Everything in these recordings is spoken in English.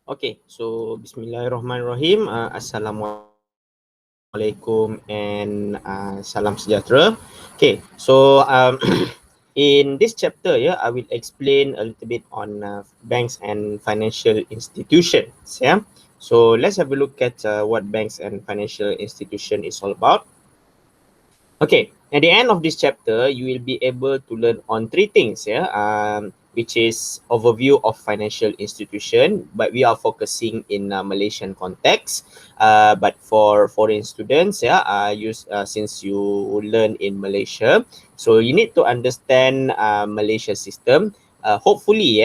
Okay, so Bismillahirrahmanirrahim. Assalamualaikum and salam sejahtera. Okay, so in this chapter, I will explain a little bit on banks and financial institutions. So let's have a look at what banks and financial institution is all about. Okay, at the end of this chapter, you will be able to learn on three things, which is overview of financial institution, but we are focusing in Malaysian context. But for foreign students, since you learn in Malaysia, so you need to understand Malaysia system. Hopefully,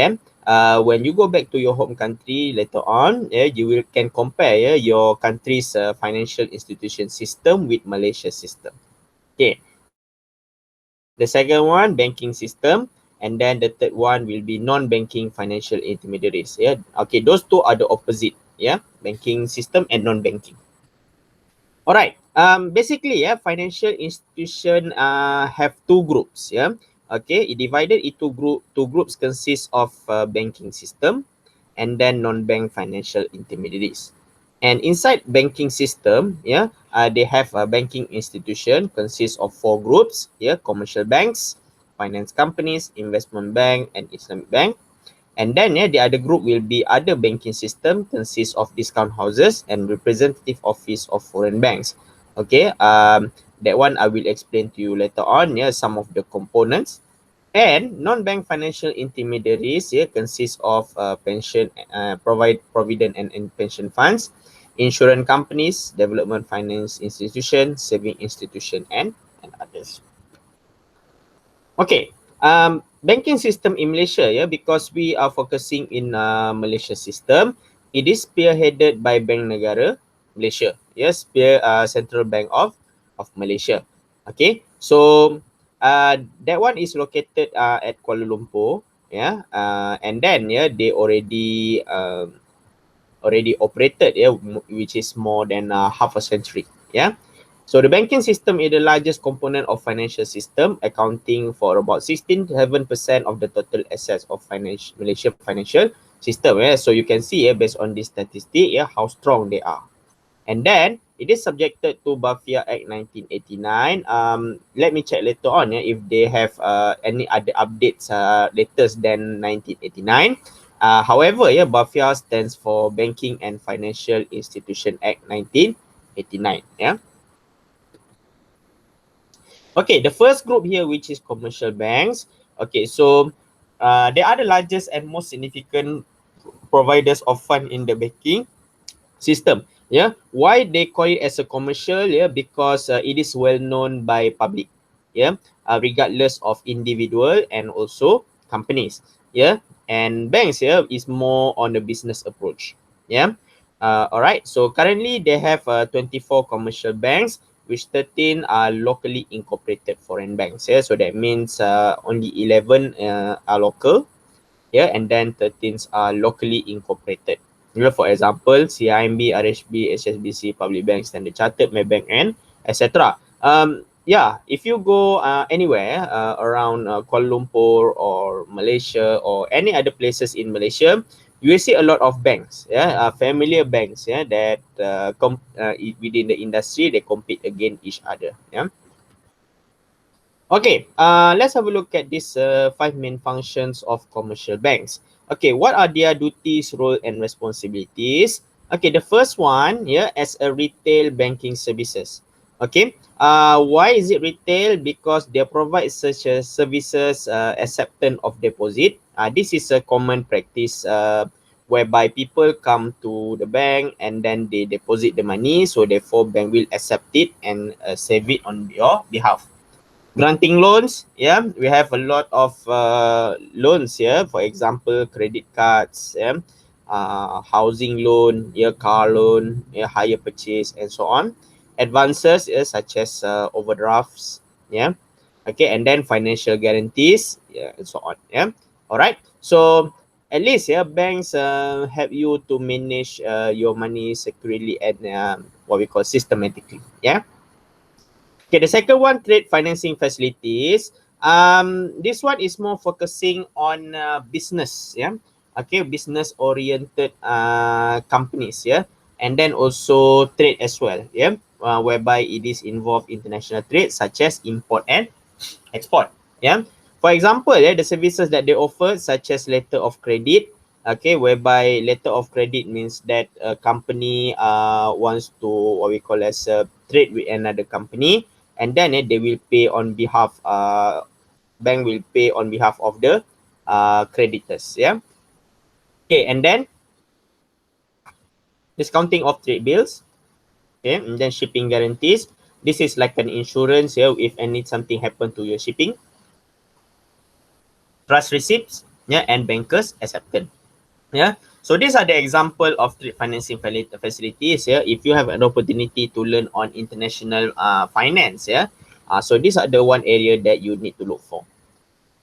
when you go back to your home country later on, you will can compare your country's financial institution system with Malaysia system. Okay, the second one, banking system, and then the third one will be non-banking financial intermediaries. Okay, those two are the opposite. Banking system and non-banking. All right. Basically, financial institution have two groups. Okay, it divided into two groups consist of banking system and then non-bank financial intermediaries. And inside banking system, they have a banking institution consists of four groups. Commercial banks, finance companies, investment bank, and Islamic bank. And then the other group will be other banking system consists of discount houses and representative office of foreign banks. Okay, that one I will explain to you later on. Some of the components. And non-bank financial intermediaries consist of pension, provident and pension funds, insurance companies, development finance institution, saving institution, and others. Okay, banking system in Malaysia, because we are focusing in Malaysia system, it is spearheaded by Bank Negara Malaysia, Central Bank of Malaysia. Okay, so that one is located at Kuala Lumpur, and then they already operated, which is more than half a century. So the banking system is the largest component of financial system, accounting for about 16.7% of the total assets of Malaysia financial system. So you can see based on this statistic, how strong they are. And then it is subjected to BAFIA Act 1989. Let me check later on if they have any other updates latest than 1989. However, BAFIA stands for Banking and Financial Institution Act 1989. Okay, the first group here, which is commercial banks. Okay, so they are the largest and most significant providers of fund in the banking system. Why they call it as a commercial? Because it is well known by public. Regardless of individual and also companies. And banks is more on the business approach. All right, so currently they have 24 commercial banks, which 13 are locally incorporated foreign banks. So that means only 11 are local, and then 13 are locally incorporated. For example, CIMB, RHB, HSBC, Public Bank, Standard Chartered, Maybank, and etc. If you go anywhere around Kuala Lumpur or Malaysia or any other places in Malaysia, you will see a lot of banks, familiar banks, that within the industry, they compete against each other. Okay, let's have a look at these 5 main functions of commercial banks. Okay, what are their duties, role, and responsibilities? Okay, the first one, as a retail banking services. Okay, why is it retail? Because they provide such services, acceptance of deposit. This is a common practice whereby people come to the bank and then they deposit the money. So therefore, bank will accept it and save it on your behalf. Granting loans, we have a lot of loans here. For example, credit cards, housing loan, car loan, hire purchase, and so on. Advances, such as overdrafts, okay, and then financial guarantees, and so on. All right. So at least, banks help you to manage your money securely and what we call systematically. Okay, the second one, trade financing facilities. This one is more focusing on business. okay, business oriented companies, yeah, and then also trade as well, yeah, whereby it is involved international trade such as import and export, yeah. For example, yeah, the services that they offer such as letter of credit, okay, whereby letter of credit means that a company wants to what we call as trade with another company, and then they will pay on behalf bank will pay on behalf of the creditors, yeah. Okay, and then discounting of trade bills, okay, and then shipping guarantees. This is like an insurance, yeah, if any something happen to your shipping. Trust receipts, yeah, and bankers acceptance, yeah. So these are the example of trade financing facilities, yeah. If you have an opportunity to learn on international finance, yeah, so these are the one area that you need to look for.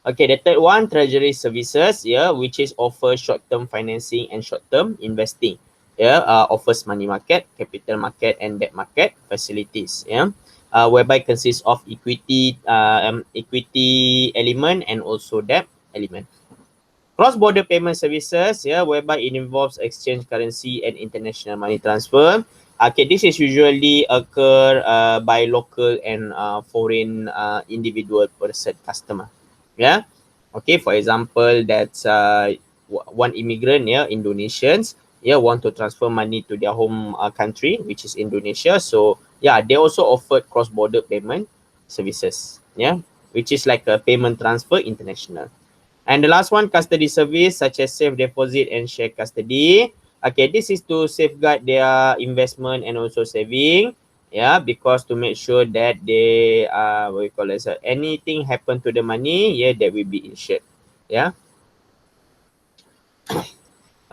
Okay, the third one, treasury services, yeah, which is offer short-term financing and short-term investing. Yeah, offers money market, capital market, and debt market facilities. Yeah, whereby consists of equity element and also debt element. Cross-border payment services, yeah, whereby it involves exchange currency and international money transfer. Okay, this is usually occur by local and foreign individual person customer. Yeah. Okay, for example, that's one immigrant, yeah, Indonesians, yeah, want to transfer money to their home country, which is Indonesia. So yeah, they also offered cross-border payment services, yeah, which is like a payment transfer international. And the last one, custody service such as safe deposit and share custody. Okay, this is to safeguard their investment and also saving. Yeah, because to make sure that they what we call it, anything happen to the money, yeah, that will be insured. Yeah.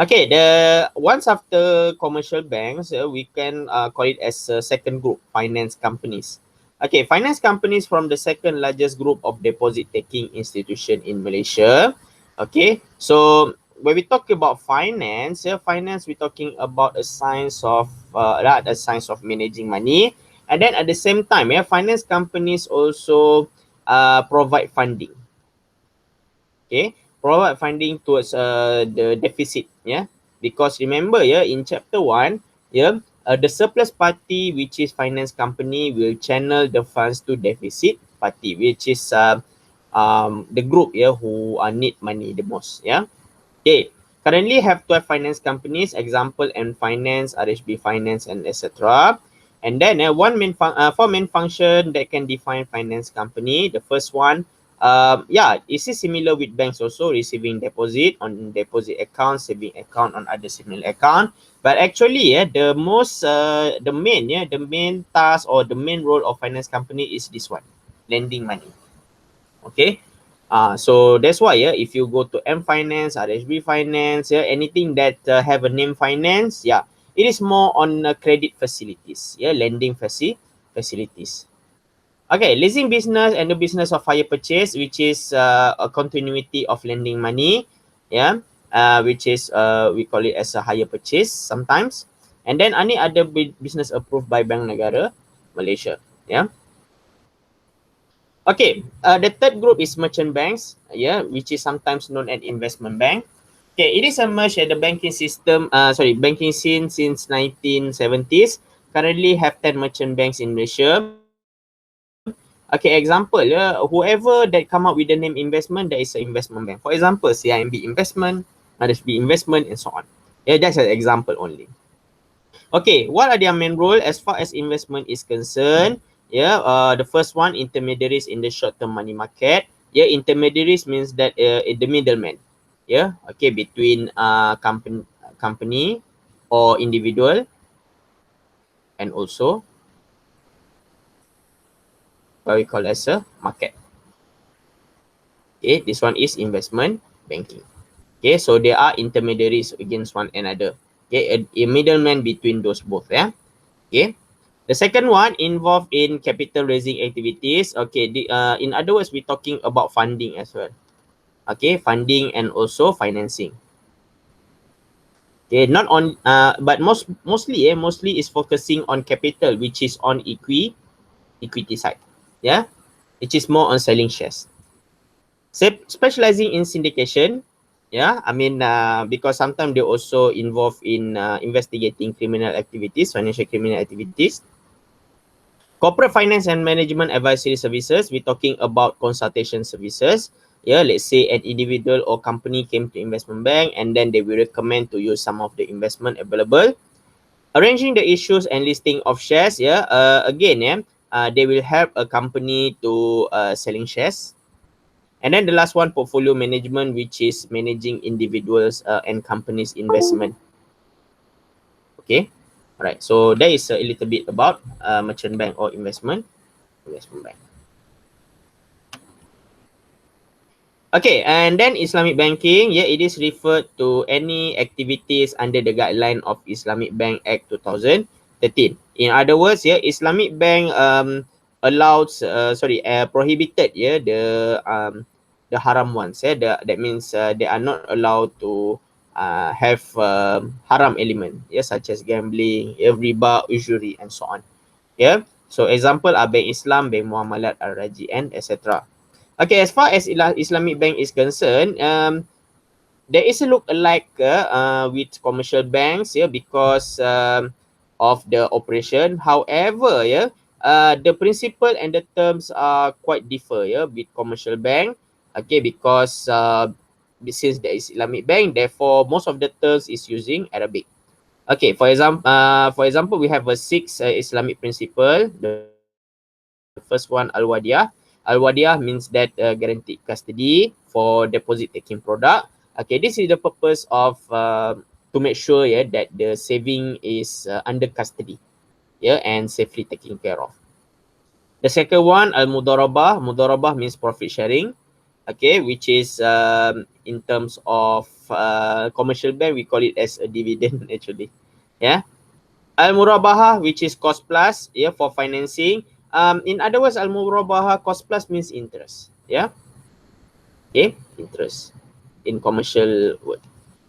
Okay, the once after commercial banks, we can call it as a second group, finance companies. Okay, finance companies from the second largest group of deposit taking institution in Malaysia. Okay, so when we talk about finance, finance we're talking about a science of managing money, and then at the same time, finance companies also provide funding. Okay, provide funding towards the deficit, yeah, because remember, yeah, in chapter 1, yeah, the surplus party, which is finance company, will channel the funds to deficit party, which is the group, yeah, who need money the most, yeah. Okay, currently have 12 finance companies, example M Finance, RHB Finance, and etc. And then four main function that can define finance company. The first one, yeah, this is similar with banks also, receiving deposit on deposit account, saving account on other similar account. But actually, yeah, the main task or the main role of finance company is this one, lending money. Okay. So that's why, yeah, if you go to M Finance, RHB Finance, yeah, anything that have a name finance, yeah, it is more on credit facilities, yeah, lending facilities. Okay, leasing business and the business of hire purchase, which is a continuity of lending money, yeah, which is we call it as a hire purchase sometimes, and then any other business approved by Bank Negara Malaysia, yeah. Okay, the third group is merchant banks, yeah, which is sometimes known as investment bank. Okay, it is emerged at the banking system, banking scene since 1970s. Currently have 10 merchant banks in Malaysia. Okay, example, whoever that come up with the name investment, that is an investment bank. For example, CIMB Investment, RSB Investment, and so on. Yeah, that's an example only. Okay, what are their main role as far as investment is concerned? Yeah, the first one, intermediaries in the short-term money market. Yeah, intermediaries means that the middleman. Yeah, okay, between company or individual and also what we call as a market. Okay, this one is investment banking. Okay, so there are intermediaries against one another. Okay, a middleman between those both. Yeah. Okay. The second one involved in capital raising activities. Okay, in other words, we're talking about funding as well. Okay, funding and also financing. Okay, not on but mostly is focusing on capital, which is on equity side. Yeah, which is more on selling shares. Specializing in syndication. Yeah, I mean, because sometimes they also involved in investigating criminal activities, financial criminal activities. Corporate finance and management advisory services, we're talking about consultation services. Yeah, let's say an individual or company came to investment bank and then they will recommend to use some of the investment available. Arranging the issues and listing of shares, yeah, again, yeah, they will help a company to selling shares. And then the last one, portfolio management, which is managing individuals and companies' investment. Okay, all right. So that is a little bit about merchant bank or investment bank. Okay, and then Islamic banking, yeah, it is referred to any activities under the guideline of Islamic Bank Act 2013. In other words, yeah, Islamic Bank allows, prohibited, yeah, the haram ones. Yeah, that means they are not allowed to have haram element, yeah, such as gambling, yeah, riba, usury, and so on. Yeah, so example are Bank Islam, Bank Muamalat, Al-Raji, and etc. Okay, as far as Islamic Bank is concerned, there is a look-alike with commercial banks, yeah, because of the operation. However, yeah, the principle and the terms are quite differ, yeah, with commercial bank. Okay, because since there is Islamic Bank, therefore most of the terms is using Arabic. Okay, for example, we have a six Islamic principle. The first one, al-wadiyah. Al-wadiyah means that guaranteed custody for deposit taking product. Okay, this is the purpose of to make sure, yeah, that the saving is under custody, yeah, and safely taken care of. The second one, al-mudarabah. Mudarabah means profit sharing. Okay, which is in terms of commercial bank, we call it as a dividend actually. Yeah. Al-Murabaha, which is cost plus, yeah, for financing. In other words, Al-Murabaha cost plus means interest. Yeah, okay, interest in commercial word.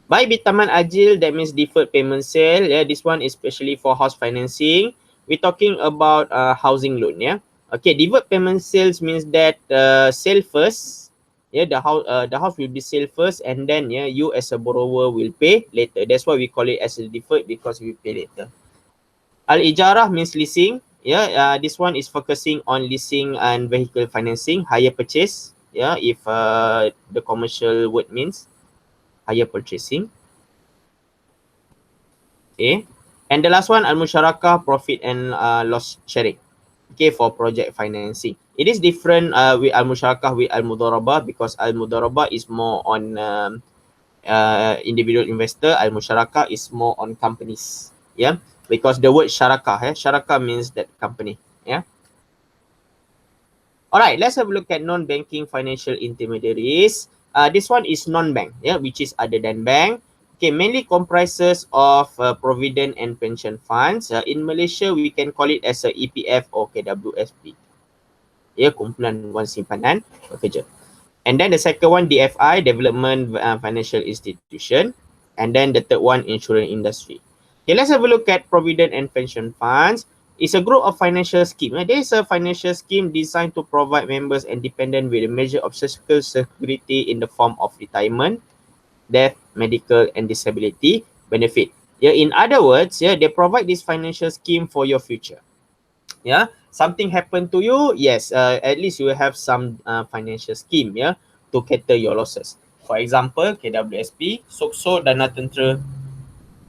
By Bitaman Ajil, that means deferred payment sale. Yeah, this one is especially for house financing. We're talking about housing loan. Yeah, okay. Deferred payment sales means that sale first. Yeah, the house will be sale first, and then, yeah, you as a borrower will pay later. That's why we call it as a deferred, because we pay later. Al-Ijarah means leasing. Yeah, this one is focusing on leasing and vehicle financing, hire purchase. Yeah, if the commercial word means hire purchasing. Okay. And the last one, Al-Musyarakah, profit and loss sharing. Okay, for project financing. It is different with Al-Musyarakah with Al-Mudarabah, because Al-Mudarabah is more on individual investor. Al-Musyarakah is more on companies. Yeah, because the word syarakah, syarakah means that company. Yeah. All right, let's have a look at non-banking financial intermediaries. This one is non-bank, yeah, which is other than bank. Okay, mainly comprises of provident and pension funds. In Malaysia, we can call it as a EPF or KWSP. Ya, kumpulan wang simpanan pekerja. And then the second one, DFI, Development Financial Institution. And then the third one, insurance industry. Okay, let's have a look at provident and pension funds. It's a group of financial scheme. There is a financial scheme designed to provide members and dependents with a measure of social security in the form of retirement, death, medical, and disability benefit. Yeah, in other words, yeah, they provide this financial scheme for your future. Yeah, something happened to you, yes, at least you will have some financial scheme, yeah, to cater your losses. For example, KWSP, SOKSO, Dana Tentera,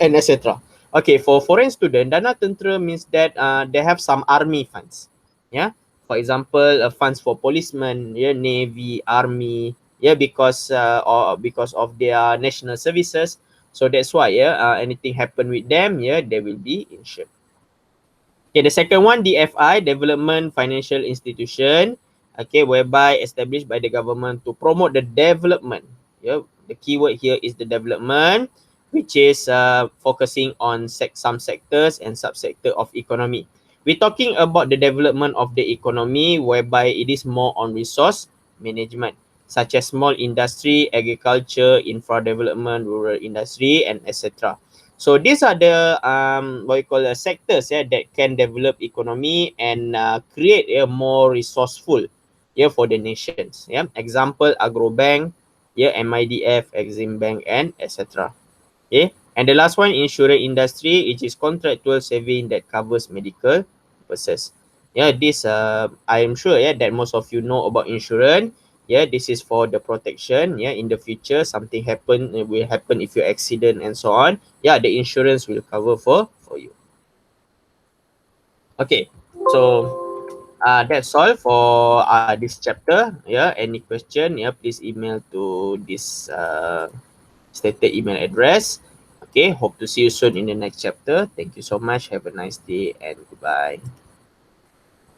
and etc. Okay, for foreign student, Dana Tentera means that they have some army funds. Yeah, for example, funds for policemen, yeah, navy, army, yeah, because of their national services. So that's why, yeah, anything happen with them, yeah, they will be insured. Okay, the second one, DFI, Development Financial Institution, okay, whereby established by the government to promote the development. Yeah, the keyword here is the development, which is focusing on some sectors and subsector of economy. We're talking about the development of the economy, whereby it is more on resource management, such as small industry, agriculture, infra development, rural industry, and etc. So these are the what you call sectors, yeah, that can develop economy and create a more resourceful, yeah, for the nations. Yeah, example, agro bank, yeah, MIDF, Exim Bank, and etc. Okay, and the last one, insurance industry, it is contractual saving that covers medical purposes. Yeah, this I am sure, yeah, that most of you know about insurance. Yeah, this is for the protection. Yeah, in the future something happen, it will happen if you accident and so on. Yeah, the insurance will cover for you. Okay, so that's all for this chapter. Yeah, any question? Yeah, please email to this stated email address. Okay, hope to see you soon in the next chapter. Thank you so much. Have a nice day and goodbye.